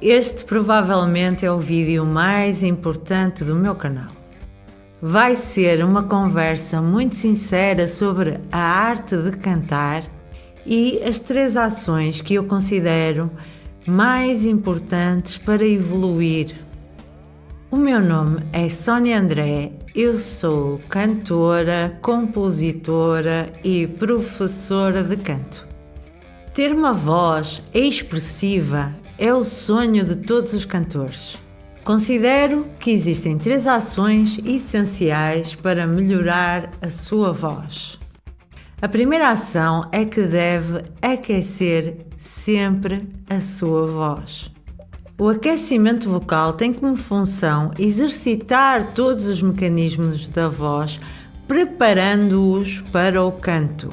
Este provavelmente é o vídeo mais importante do meu canal. Vai ser uma conversa muito sincera sobre a arte de cantar e as 3 ações que eu considero mais importantes para evoluir. O meu nome é Sónia André, eu sou cantora, compositora e professora de canto. Ter uma voz expressiva é o sonho de todos os cantores. Considero que existem 3 ações essenciais para melhorar a sua voz. A primeira ação é que deve aquecer sempre a sua voz. O aquecimento vocal tem como função exercitar todos os mecanismos da voz, preparando-os para o canto.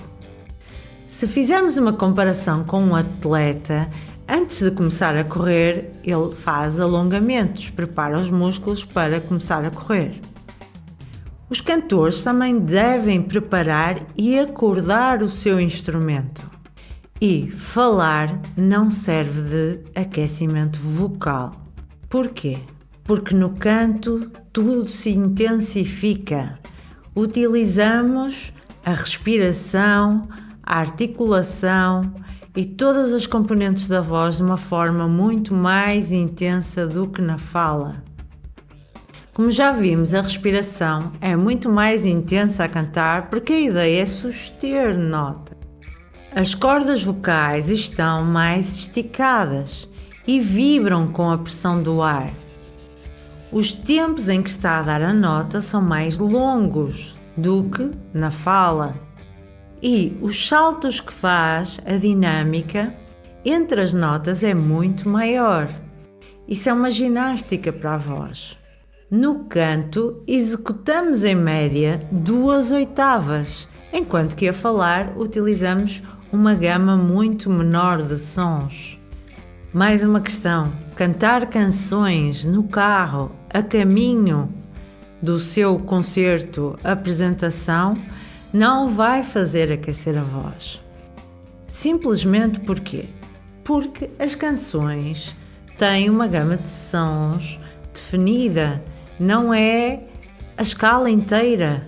Se fizermos uma comparação com um atleta, antes de começar a correr, ele faz alongamentos, prepara os músculos para começar a correr. Os cantores também devem preparar e acordar o seu instrumento. E falar não serve de aquecimento vocal. Porquê? Porque no canto tudo se intensifica. Utilizamos a respiração, a articulação e todas as componentes da voz de uma forma muito mais intensa do que na fala. Como já vimos, a respiração é muito mais intensa a cantar porque a ideia é suster nota. As cordas vocais estão mais esticadas e vibram com a pressão do ar. Os tempos em que está a dar a nota são mais longos do que na fala. E os saltos que faz, a dinâmica entre as notas é muito maior. Isso é uma ginástica para a voz. No canto, executamos em média 2 oitavas, enquanto que a falar utilizamos uma gama muito menor de sons. Mais uma questão: cantar canções no carro, a caminho do seu concerto, apresentação, não vai fazer aquecer a voz. Simplesmente porquê? Porque as canções têm uma gama de sons definida, não é a escala inteira,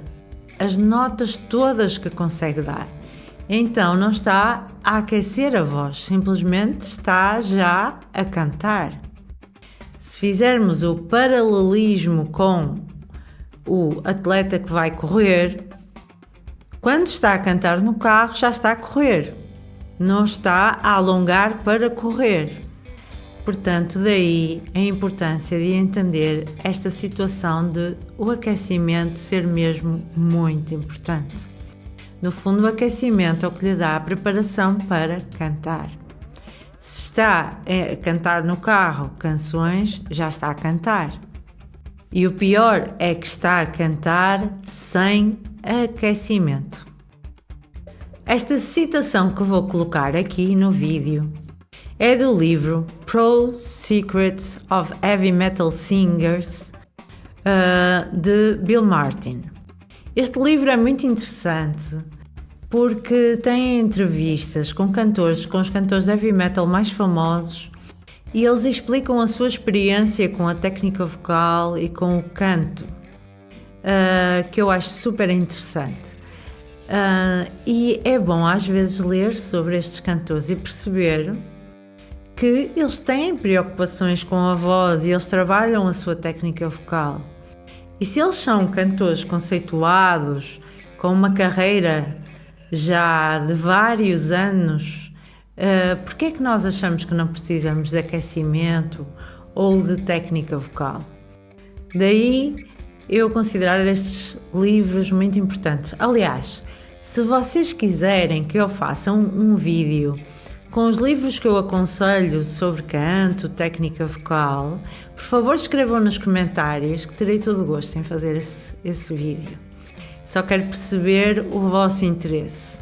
as notas todas que consegue dar. Então não está a aquecer a voz, simplesmente está já a cantar. Se fizermos o paralelismo com o atleta que vai correr, quando está a cantar no carro, já está a correr, não está a alongar para correr. Portanto, daí a importância de entender esta situação de o aquecimento ser mesmo muito importante. No fundo, o aquecimento é o que lhe dá a preparação para cantar. Se está a cantar no carro canções, já está a cantar. E o pior é que está a cantar sem aquecimento. Esta citação que vou colocar aqui no vídeo é do livro Pro Secrets of Heavy Metal Singers, de Bill Martin. Este livro é muito interessante porque tem entrevistas com os cantores de heavy metal mais famosos, e eles explicam a sua experiência com a técnica vocal e com o canto, que eu acho super interessante. E é bom às vezes ler sobre estes cantores e perceber que eles têm preocupações com a voz e eles trabalham a sua técnica vocal. E se eles são cantores conceituados, com uma carreira já de vários anos, porque é que nós achamos que não precisamos de aquecimento ou de técnica vocal? Daí eu considerar estes livros muito importantes. Aliás, se vocês quiserem que eu faça um vídeo com os livros que eu aconselho sobre canto, técnica vocal, por favor escrevam nos comentários que terei todo o gosto em fazer esse vídeo. Só quero perceber o vosso interesse.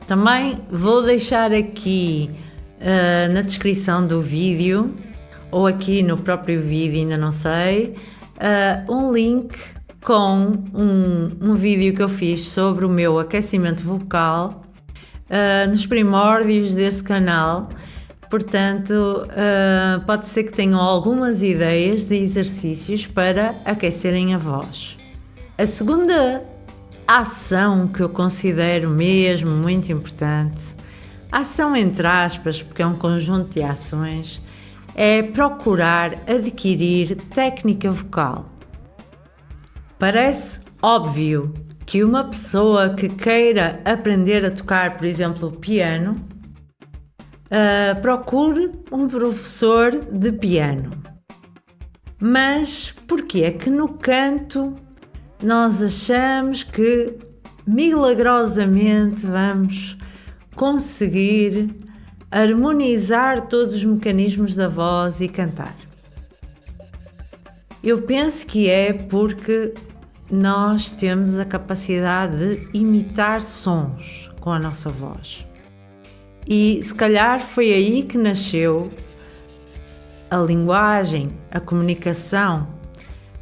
Também vou deixar aqui na descrição do vídeo, ou aqui no próprio vídeo, ainda não sei, um link com um vídeo que eu fiz sobre o meu aquecimento vocal nos primórdios deste canal, Portanto, pode ser que tenham algumas ideias de exercícios para aquecerem a voz. A segunda ação que eu considero mesmo muito importante, ação entre aspas, porque é um conjunto de ações, é procurar adquirir técnica vocal. Parece óbvio que uma pessoa que queira aprender a tocar, por exemplo, o piano, procure um professor de piano. Mas porquê é que no canto nós achamos que milagrosamente vamos conseguir harmonizar todos os mecanismos da voz e cantar? Eu penso que é porque nós temos a capacidade de imitar sons com a nossa voz. E se calhar foi aí que nasceu a linguagem, a comunicação,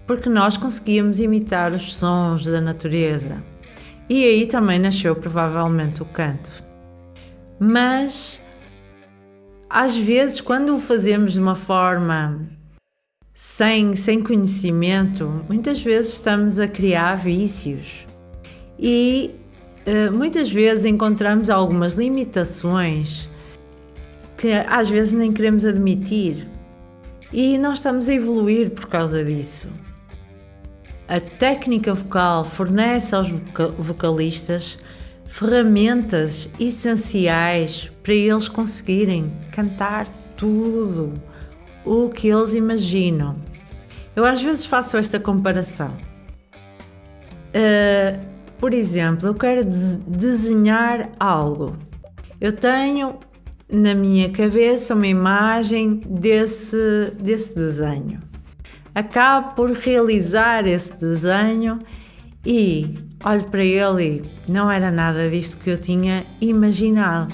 porque nós conseguíamos imitar os sons da natureza. E aí também nasceu provavelmente o canto. Mas às vezes, quando o fazemos de uma forma sem conhecimento, muitas vezes estamos a criar vícios e muitas vezes encontramos algumas limitações que às vezes nem queremos admitir e nós estamos a evoluir por causa disso. A técnica vocal fornece aos vocalistas ferramentas essenciais para eles conseguirem cantar tudo o que eles imaginam. Eu às vezes faço esta comparação. Por exemplo, eu quero desenhar algo. Eu tenho na minha cabeça uma imagem desse desenho. Acabo por realizar esse desenho e olho para ele e não era nada disto que eu tinha imaginado.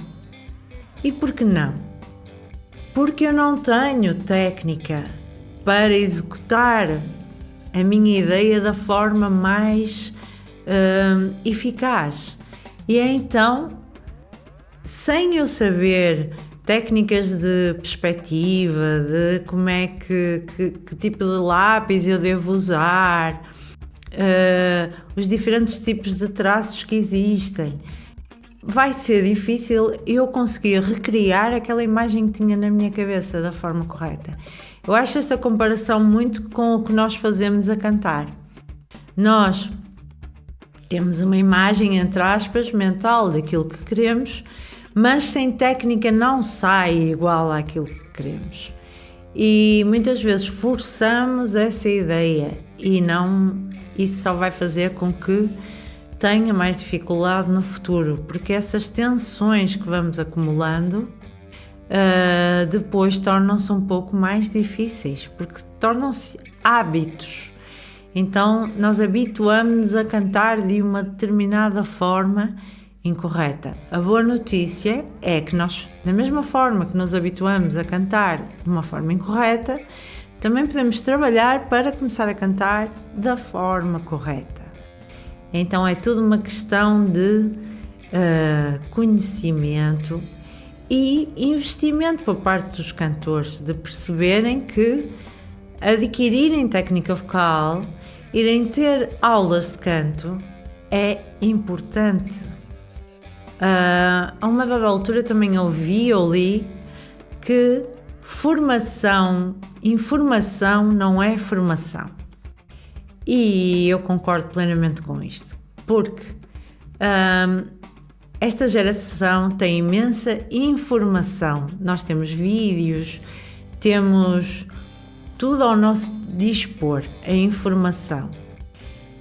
E por que não? Porque eu não tenho técnica para executar a minha ideia da forma mais eficaz. E é então, sem eu saber técnicas de perspectiva, de como é que tipo de lápis eu devo usar, os diferentes tipos de traços que existem, vai ser difícil eu conseguir recriar aquela imagem que tinha na minha cabeça da forma correta. Eu acho esta comparação muito com o que nós fazemos a cantar. Nós temos uma imagem, entre aspas, mental daquilo que queremos, mas sem técnica não sai igual àquilo que queremos. E muitas vezes forçamos essa ideia e isso só vai fazer com que tenha mais dificuldade no futuro, porque essas tensões que vamos acumulando depois tornam-se um pouco mais difíceis, porque tornam-se hábitos. Então nós habituamos-nos a cantar de uma determinada forma incorreta. A boa notícia é que nós, da mesma forma que nos habituamos a cantar de uma forma incorreta, também podemos trabalhar para começar a cantar da forma correta. Então é tudo uma questão de conhecimento e investimento por parte dos cantores, de perceberem que adquirirem técnica vocal, irem ter aulas de canto é importante. A uma dada altura também ouvi ou li que informação não é formação. E eu concordo plenamente com isto, porque esta geração tem imensa informação. Nós temos vídeos, temos tudo ao nosso dispor, a informação.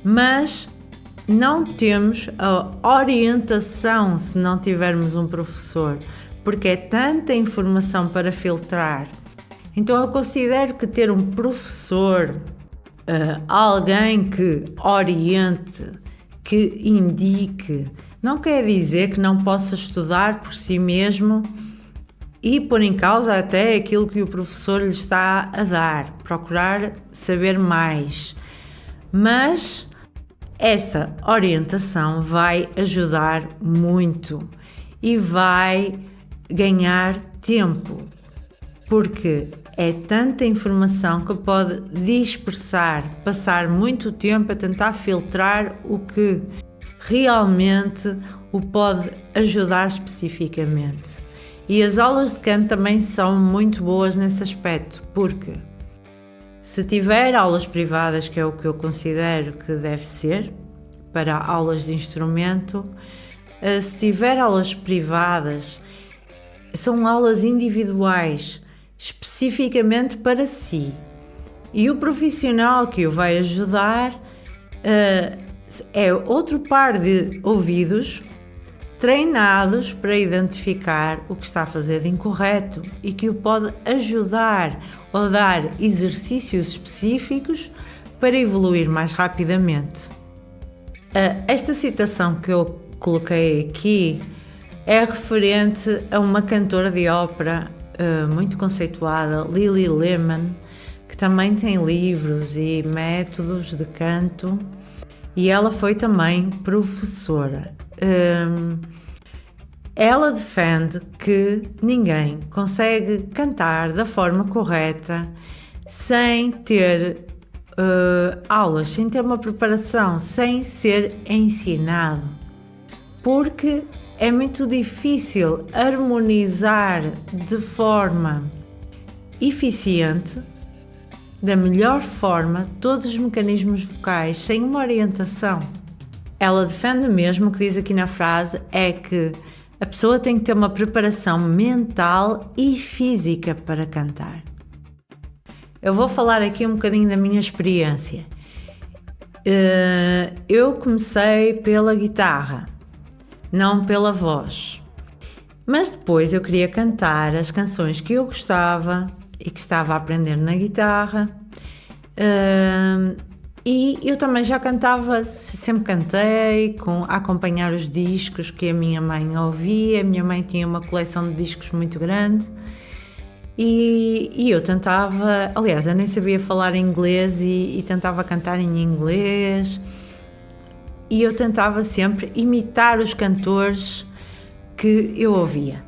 Mas não temos a orientação se não tivermos um professor, porque é tanta informação para filtrar. Então eu considero que ter um professor, alguém que oriente, que indique, não quer dizer que não possa estudar por si mesmo e pôr em causa até aquilo que o professor lhe está a dar, procurar saber mais. Mas essa orientação vai ajudar muito e vai ganhar tempo. porque é tanta informação que pode dispersar, passar muito tempo a tentar filtrar o que realmente o pode ajudar especificamente. E as aulas de canto também são muito boas nesse aspecto, porque se tiver aulas privadas, que é o que eu considero que deve ser, para aulas de instrumento, se tiver aulas privadas, são aulas individuais, especificamente para si. E o profissional que o vai ajudar é outro par de ouvidos treinados para identificar o que está a fazer de incorreto e que o pode ajudar ou dar exercícios específicos para evoluir mais rapidamente. Esta citação que eu coloquei aqui é referente a uma cantora de ópera muito conceituada, Lily Lehmann, que também tem livros e métodos de canto, e ela foi também professora. Ela defende que ninguém consegue cantar da forma correta sem ter aulas, sem ter uma preparação, sem ser ensinado, porque é muito difícil harmonizar de forma eficiente, da melhor forma, todos os mecanismos vocais sem uma orientação. Ela defende mesmo, o que diz aqui na frase, é que a pessoa tem que ter uma preparação mental e física para cantar. Eu vou falar aqui um bocadinho da minha experiência. Eu comecei pela guitarra, não pela voz. Mas depois eu queria cantar as canções que eu gostava e que estava a aprender na guitarra. E eu também já cantava, sempre cantei, a acompanhar os discos que a minha mãe ouvia. A minha mãe tinha uma coleção de discos muito grande. E eu tentava, aliás, eu nem sabia falar inglês e tentava cantar em inglês. E eu tentava sempre imitar os cantores que eu ouvia.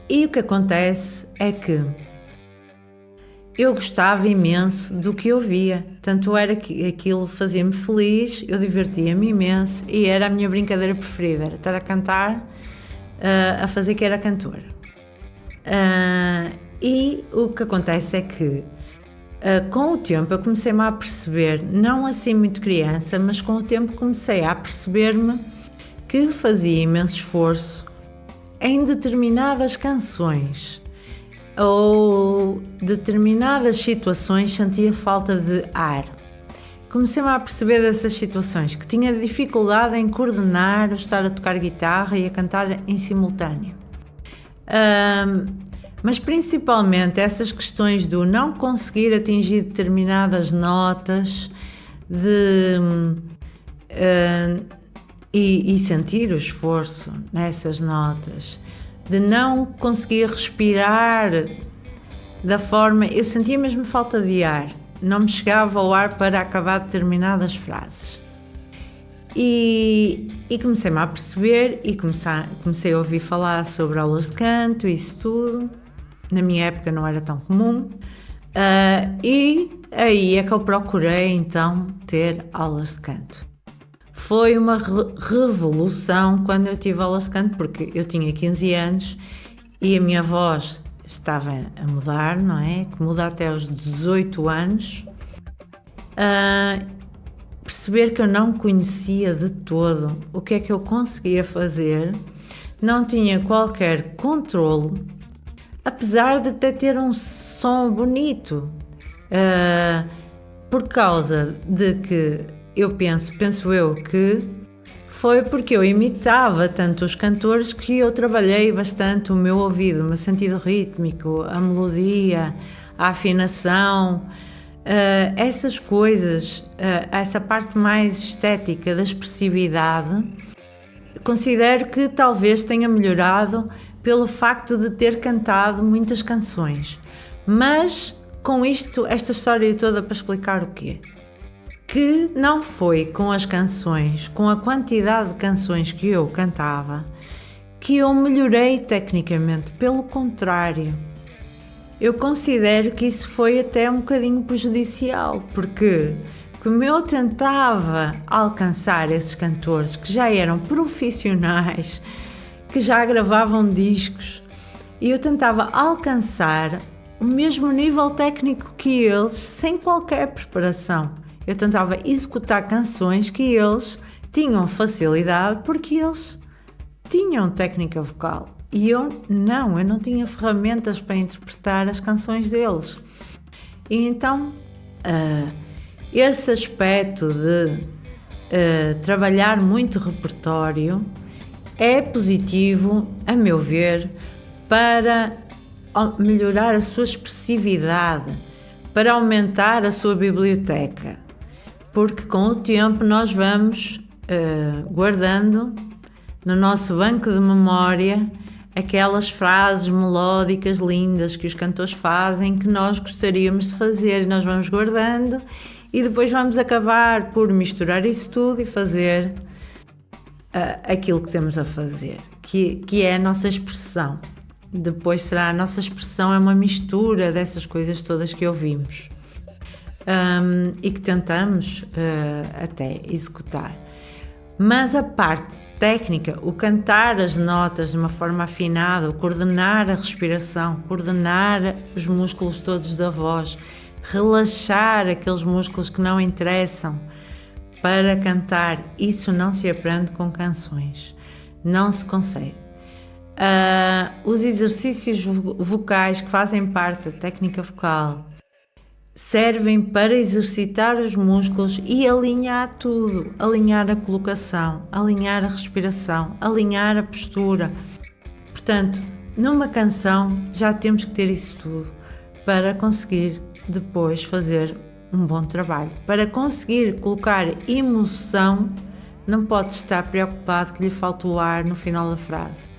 E o que acontece é que eu gostava imenso do que ouvia, tanto era que aquilo fazia-me feliz, eu divertia-me imenso e era a minha brincadeira preferida, era estar a cantar, a fazer que era cantora. E o que acontece é que com o tempo eu comecei-me a perceber, não assim muito criança, mas com o tempo comecei a perceber-me que fazia imenso esforço em determinadas canções ou determinadas situações, sentia falta de ar. Comecei-me a perceber dessas situações, que tinha dificuldade em coordenar o estar a tocar guitarra e a cantar em simultâneo. Mas principalmente essas questões do não conseguir atingir determinadas notas e sentir o esforço nessas notas, de não conseguir respirar da forma... Eu sentia mesmo falta de ar, não me chegava ao ar para acabar determinadas frases. E comecei-me a perceber e comecei a ouvir falar sobre aulas de canto e isso tudo. Na minha época não era tão comum. E aí é que eu procurei então ter aulas de canto. Foi uma revolução quando eu tive aulas de canto, porque eu tinha 15 anos e a minha voz estava a mudar, não é? Que muda até aos 18 anos. Perceber que eu não conhecia de todo o que é que eu conseguia fazer, não tinha qualquer controle, apesar de até ter um som bonito, por causa de que eu penso eu que foi porque eu imitava tanto os cantores que eu trabalhei bastante o meu ouvido, o meu sentido rítmico, a melodia, a afinação, essas coisas, essa parte mais estética da expressividade, considero que talvez tenha melhorado pelo facto de ter cantado muitas canções. Mas com isto, esta história toda para explicar o quê? Que não foi com as canções, com a quantidade de canções que eu cantava, que eu melhorei tecnicamente. Pelo contrário, eu considero que isso foi até um bocadinho prejudicial, porque como eu tentava alcançar esses cantores que já eram profissionais, que já gravavam discos, e eu tentava alcançar o mesmo nível técnico que eles, sem qualquer preparação. Eu tentava executar canções que eles tinham facilidade, porque eles tinham técnica vocal. E eu não tinha ferramentas para interpretar as canções deles. E então, esse aspecto de trabalhar muito repertório é positivo, a meu ver, para melhorar a sua expressividade, para aumentar a sua biblioteca, porque com o tempo nós vamos guardando no nosso banco de memória aquelas frases melódicas lindas que os cantores fazem, que nós gostaríamos de fazer, e nós vamos guardando e depois vamos acabar por misturar isso tudo e fazer aquilo que temos a fazer, que é a nossa expressão. Depois será a nossa expressão, é uma mistura dessas coisas todas que ouvimos e que tentamos até executar. Mas a parte técnica, o cantar as notas de uma forma afinada, o coordenar a respiração, coordenar os músculos todos da voz, relaxar aqueles músculos que não interessam para cantar, isso não se aprende com canções, não se consegue. Os exercícios vocais que fazem parte da técnica vocal servem para exercitar os músculos e alinhar tudo, alinhar a colocação, alinhar a respiração, alinhar a postura. Portanto, numa canção já temos que ter isso tudo para conseguir depois fazer um bom trabalho. Para conseguir colocar emoção, não pode estar preocupado que lhe falta o ar no final da frase.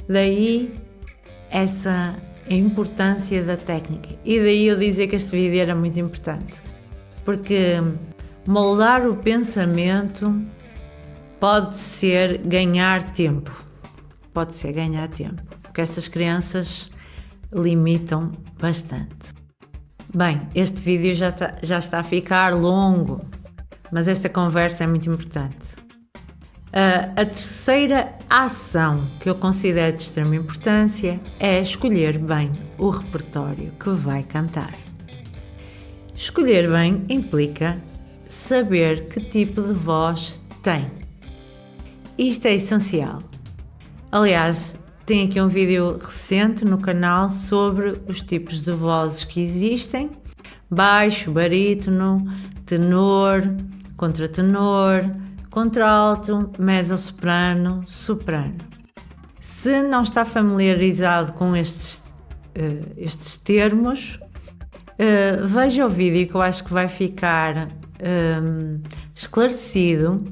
Daí essa a importância da técnica, e daí eu dizer que este vídeo era muito importante, porque moldar o pensamento pode ser ganhar tempo, porque estas crianças limitam bastante. Bem, este vídeo já está a ficar longo, mas esta conversa é muito importante. A terceira ação que eu considero de extrema importância é escolher bem o repertório que vai cantar. Escolher bem implica saber que tipo de voz tem. Isto é essencial. Aliás, tem aqui um vídeo recente no canal sobre os tipos de vozes que existem: baixo, barítono, tenor, contratenor, contralto, mezzo-soprano, soprano. Se não está familiarizado com estes termos, veja o vídeo que eu acho que vai ficar esclarecido,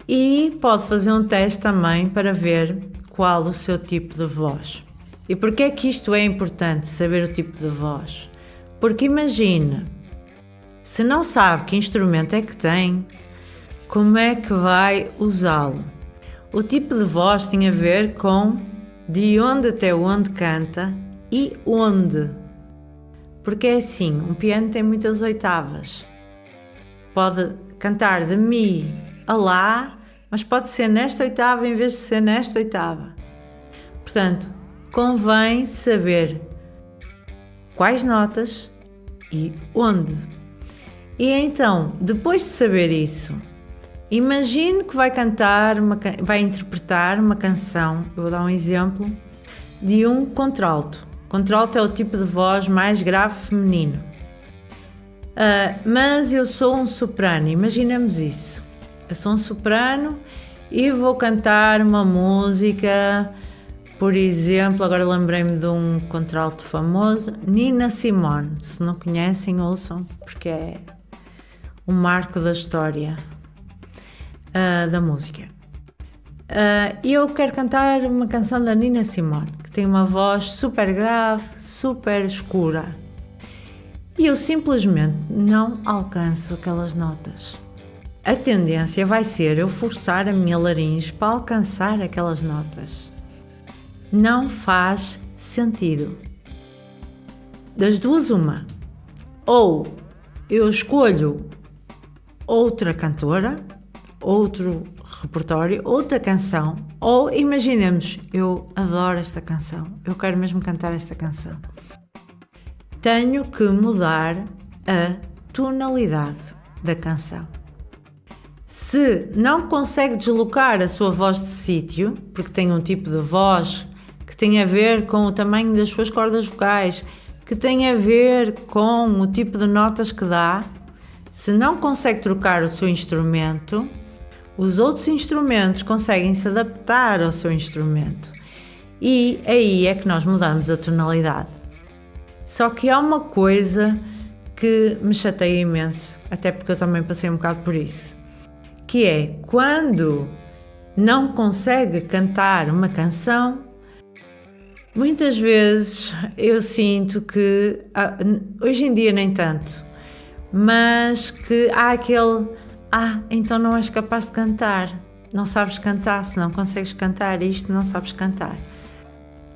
e pode fazer um teste também para ver qual o seu tipo de voz. E porquê é que isto é importante, saber o tipo de voz? Porque imagina, se não sabe que instrumento é que tem, como é que vai usá-lo? O tipo de voz tem a ver com de onde até onde canta e onde. Porque é assim, um piano tem muitas oitavas. Pode cantar de Mi a Lá, mas pode ser nesta oitava em vez de ser nesta oitava. Portanto, convém saber quais notas e onde. E então, depois de saber isso, imagine que vai interpretar uma canção, eu vou dar um exemplo, de um contralto. Contralto é o tipo de voz mais grave feminino. Mas eu sou um soprano, imaginemos isso. Eu sou um soprano e vou cantar uma música, por exemplo, agora lembrei-me de um contralto famoso, Nina Simone. Se não conhecem, ouçam, porque é um marco da história da música. E eu quero cantar uma canção da Nina Simone, que tem uma voz super grave, super escura. E eu simplesmente não alcanço aquelas notas. A tendência vai ser eu forçar a minha laringe para alcançar aquelas notas. não faz sentido. Das duas, uma. Ou eu escolho outra cantora, outro repertório, outra canção, ou imaginemos, eu adoro esta canção, eu quero mesmo cantar esta canção. Tenho que mudar a tonalidade da canção. Se não consegue deslocar a sua voz de sítio, porque tem um tipo de voz que tem a ver com o tamanho das suas cordas vocais, que tem a ver com o tipo de notas que dá, se não consegue trocar o seu instrumento, os outros instrumentos conseguem se adaptar ao seu instrumento. E aí é que nós mudamos a tonalidade. Só que há uma coisa que me chateia imenso, até porque eu também passei um bocado por isso, que é quando não consegue cantar uma canção, muitas vezes eu sinto que, hoje em dia nem tanto, mas que há aquele, então não és capaz de cantar, não sabes cantar, se não consegues cantar isto, não sabes cantar.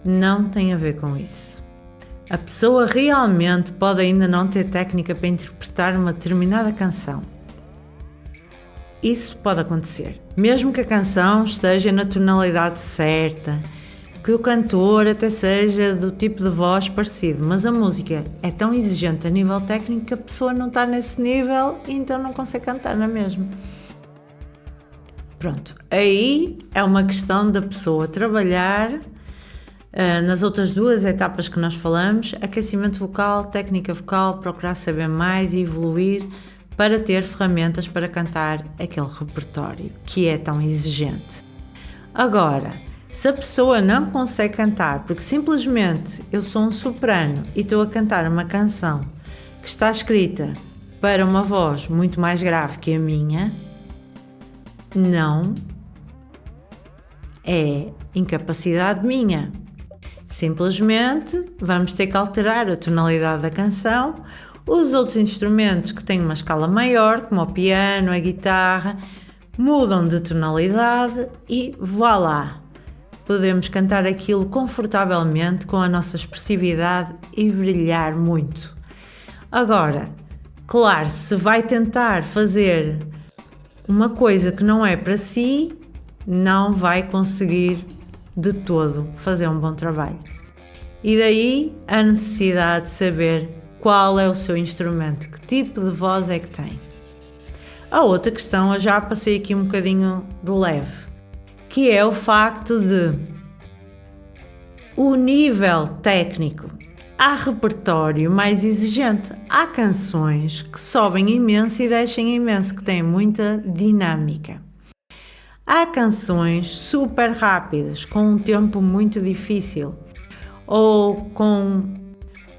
Não tem a ver com isso. A pessoa realmente pode ainda não ter técnica para interpretar uma determinada canção. Isso pode acontecer, mesmo que a canção esteja na tonalidade certa, que o cantor até seja do tipo de voz parecido, mas a música é tão exigente a nível técnico que a pessoa não está nesse nível e então não consegue cantar na mesma. Pronto, aí é uma questão da pessoa trabalhar nas outras duas etapas que nós falamos, aquecimento vocal, técnica vocal, procurar saber mais e evoluir para ter ferramentas para cantar aquele repertório que é tão exigente. Agora, se a pessoa não consegue cantar porque simplesmente eu sou um soprano e estou a cantar uma canção que está escrita para uma voz muito mais grave que a minha, não é incapacidade minha. Simplesmente vamos ter que alterar a tonalidade da canção. Os outros instrumentos que têm uma escala maior, como o piano, a guitarra, mudam de tonalidade e voilá! Podemos cantar aquilo confortavelmente com a nossa expressividade e brilhar muito. Agora, claro, se vai tentar fazer uma coisa que não é para si, não vai conseguir de todo fazer um bom trabalho. E daí a necessidade de saber qual é o seu instrumento, que tipo de voz é que tem. A outra questão, eu já passei aqui um bocadinho de leve, que é o facto de o nível técnico. Há repertório mais exigente, há canções que sobem imenso e deixam imenso, que têm muita dinâmica. Há canções super rápidas, com um tempo muito difícil, ou com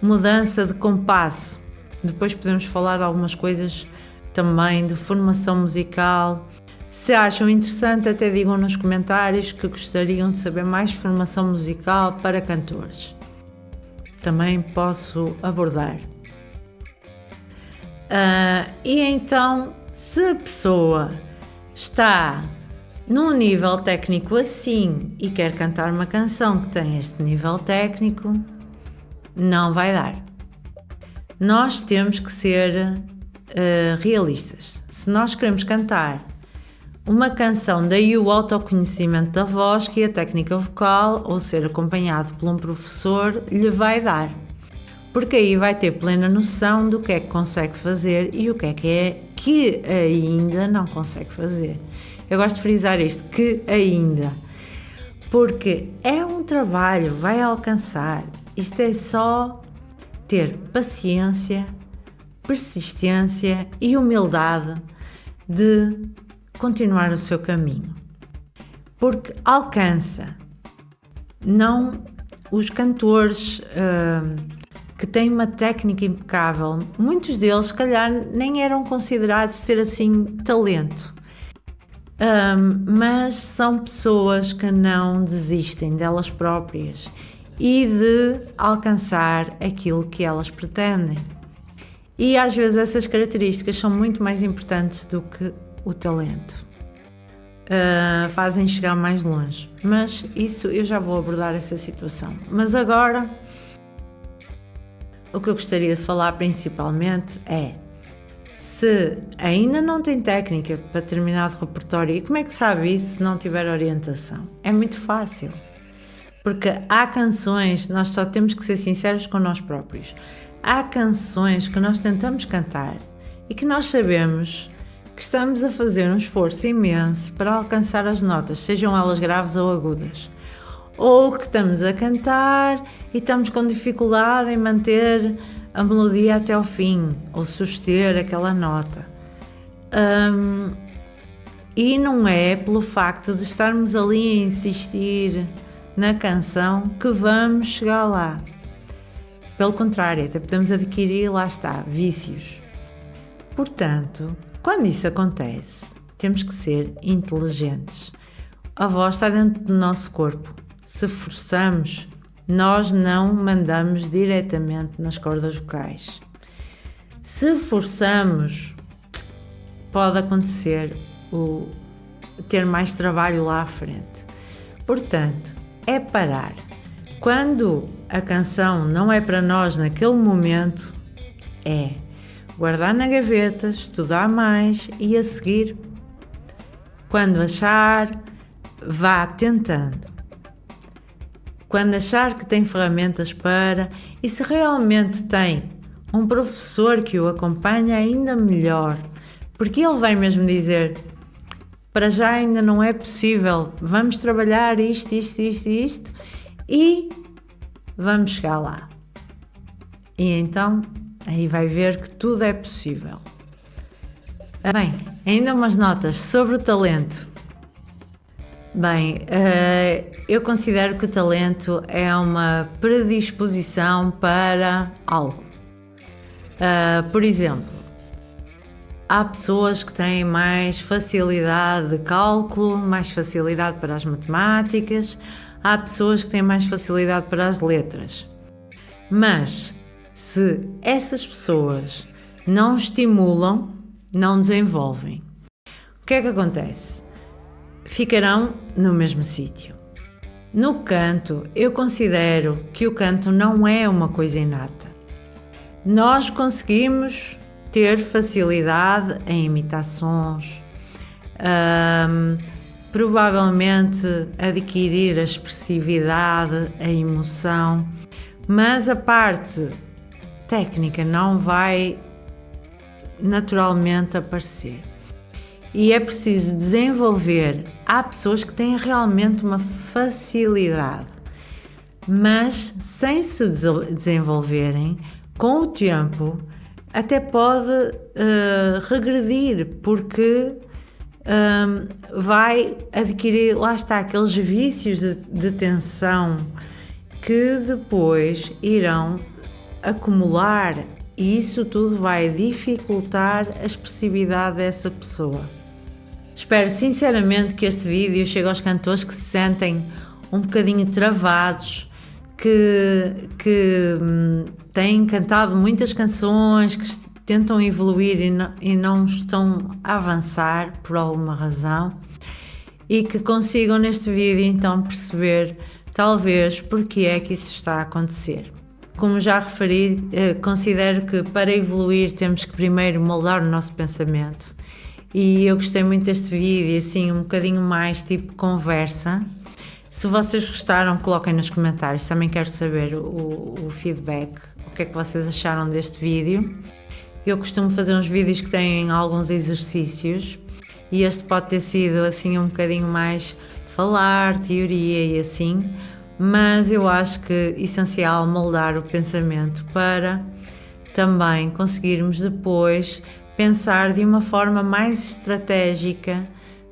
mudança de compasso. Depois podemos falar de algumas coisas também de formação musical. Se acham interessante, até digam nos comentários que gostariam de saber mais formação musical para cantores. Também posso abordar. E então, se a pessoa está num nível técnico assim e quer cantar uma canção que tem este nível técnico, não vai dar. Nós temos que ser realistas. Se nós queremos cantar uma canção, daí o autoconhecimento da voz que a técnica vocal ou ser acompanhado por um professor lhe vai dar. Porque aí vai ter plena noção do que é que consegue fazer e o que é que ainda não consegue fazer. Eu gosto de frisar isto, que ainda. Porque é um trabalho, vai alcançar. Isto é só ter paciência, persistência e humildade de continuar o seu caminho. Porque alcança. Não os cantores que têm uma técnica impecável, muitos deles, se calhar, nem eram considerados ter assim talento. Mas são pessoas que não desistem delas próprias e de alcançar aquilo que elas pretendem. E às vezes essas características são muito mais importantes do que o talento. fazem chegar mais longe. Mas isso eu já vou abordar essa situação. Mas agora, o que eu gostaria de falar principalmente é: se ainda não tem técnica para determinado repertório, e como é que sabe isso se não tiver orientação? É muito fácil, porque há canções, nós só temos que ser sinceros com nós próprios. Há canções que nós tentamos cantar e que nós sabemos que estamos a fazer um esforço imenso para alcançar as notas, sejam elas graves ou agudas. Ou que estamos a cantar e estamos com dificuldade em manter a melodia até ao fim, ou suster aquela nota. E não é pelo facto de estarmos ali a insistir na canção que vamos chegar lá. Pelo contrário, até podemos adquirir, lá está, vícios. Portanto, quando isso acontece, temos que ser inteligentes. A voz está dentro do nosso corpo. Se forçamos, nós não mandamos diretamente nas cordas vocais. Se forçamos, pode acontecer ter mais trabalho lá à frente. Portanto, é parar. Quando a canção não é para nós naquele momento, é guardar na gaveta, estudar mais e a seguir, quando achar, vá tentando. Quando achar que tem ferramentas para, e se realmente tem um professor que o acompanha, ainda melhor, porque ele vai mesmo dizer: para já ainda não é possível, vamos trabalhar isto e vamos chegar lá. E então aí vai ver que tudo é possível. Bem, ainda umas notas sobre o talento. Bem, eu considero que o talento é uma predisposição para algo. Por exemplo, há pessoas que têm mais facilidade de cálculo, mais facilidade para as matemáticas, há pessoas que têm mais facilidade para as letras. Mas, se essas pessoas não estimulam, não desenvolvem, o que é que acontece? Ficarão no mesmo sítio. No canto, eu considero que o canto não é uma coisa inata. Nós conseguimos ter facilidade em imitações, provavelmente adquirir a expressividade, a emoção, mas a parte técnica não vai naturalmente aparecer. E é preciso desenvolver. Há pessoas que têm realmente uma facilidade, mas sem se desenvolverem, com o tempo, até pode regredir, porque vai adquirir, lá está, aqueles vícios de tensão que depois irão acumular, e isso tudo vai dificultar a expressividade dessa pessoa. Espero sinceramente que este vídeo chegue aos cantores que se sentem um bocadinho travados, que têm cantado muitas canções, que tentam evoluir e não estão a avançar por alguma razão, e que consigam neste vídeo então perceber talvez porque é que isso está a acontecer. Como já referi, considero que para evoluir temos que primeiro moldar o nosso pensamento, e eu gostei muito deste vídeo, assim um bocadinho mais tipo conversa. Se vocês gostaram, coloquem nos comentários, também quero saber o feedback, o que é que vocês acharam deste vídeo. Eu costumo fazer uns vídeos que têm alguns exercícios, e este pode ter sido assim um bocadinho mais falar, teoria e assim, mas eu acho que é essencial moldar o pensamento para também conseguirmos depois pensar de uma forma mais estratégica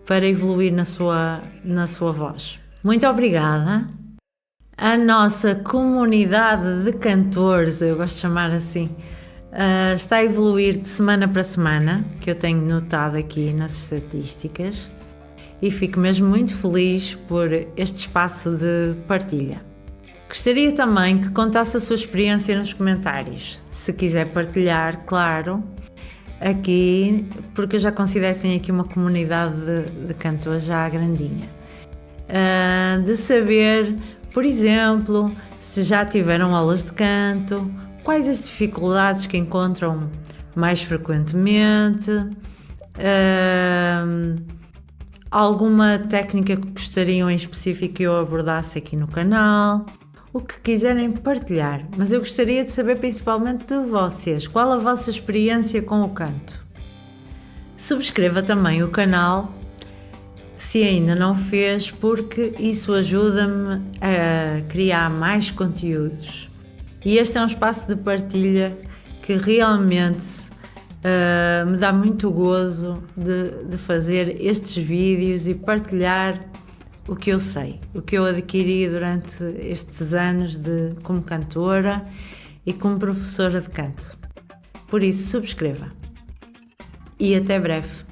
para evoluir na sua voz. Muito obrigada. A nossa comunidade de cantores, eu gosto de chamar assim, está a evoluir de semana para semana, que eu tenho notado aqui nas estatísticas, e fico mesmo muito feliz por este espaço de partilha. Gostaria também que contasse a sua experiência nos comentários. Se quiser partilhar, claro, aqui, porque eu já considero que tenho aqui uma comunidade de cantores já grandinha. De saber, por exemplo, se já tiveram aulas de canto, quais as dificuldades que encontram mais frequentemente, alguma técnica que gostariam em específico que eu abordasse aqui no canal, o que quiserem partilhar, mas eu gostaria de saber principalmente de vocês, qual a vossa experiência com o canto. Subscreva também o canal, se ainda não fez, porque isso ajuda-me a criar mais conteúdos. E este é um espaço de partilha que realmente me dá muito gozo de fazer estes vídeos e partilhar o que eu sei, o que eu adquiri durante estes anos como cantora e como professora de canto. Por isso, subscreva. E até breve.